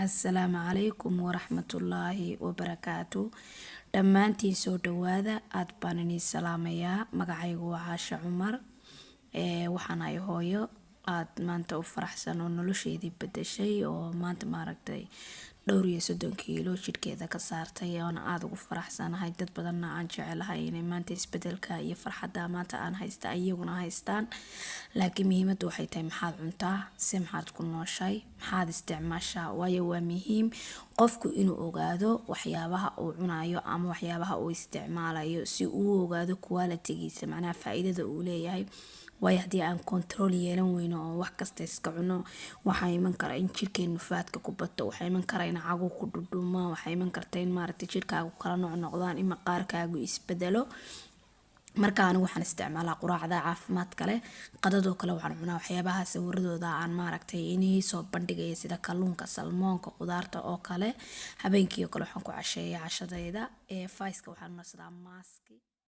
Assalaamu calaykum waraxmatullaahi wabarakaatu. Dhammaantiin soo dhawaada, aad baan idin salaamayaa. Magacaygu waa Caasha Cumar. Waxaan ahay hooyo aad maanta u faraxsan oo nolosheedii bedeshay oo maanta maaragtay dhowr iyo 30 kiilo jidhkeeda ka saartay oo aad ugu faraxsanahay. Dad badanna aan jecelahay inay maanta isbedelka iyo farxadda maanta aan haysta iyaguna haystaan. Laakiin muhiimaddu waxay tahay maxaad cuntaa, si maxaad ku nooshay, maxaad isticmaashaa. Waayo waa muhiim qofku inuu ogaado waxyaabaha uu cunayo ama waxyaabaha uu isticmaalayo si uu ogaado quality-giisa, macnaha faa'iidada uu leeyahay. Waayo haddii aan control yeelan weyno oo wax kasta iska cuno, waxaa iman kara in jirkeenu faadka ku bato, waxaa iman kara in cagu ku dhudhuma, waxaa iman karta in maaragtay jirkaagu kala noqnoqdaan, in maqaarkaagu isbedelo. Marka anigu waxaan isticmaalaa quraacda caafimaadka leh. Qadadoo kale waxaan cunaa waxyaabaha sawiradooda aan maaragtay inii soo bandhigaya sida kalluunka, salmoonka, qudaarta oo kale. Habeenkii oo kale waxaan ku casheeyaa cashadayda. Faiska waxaan marsadaa maaski.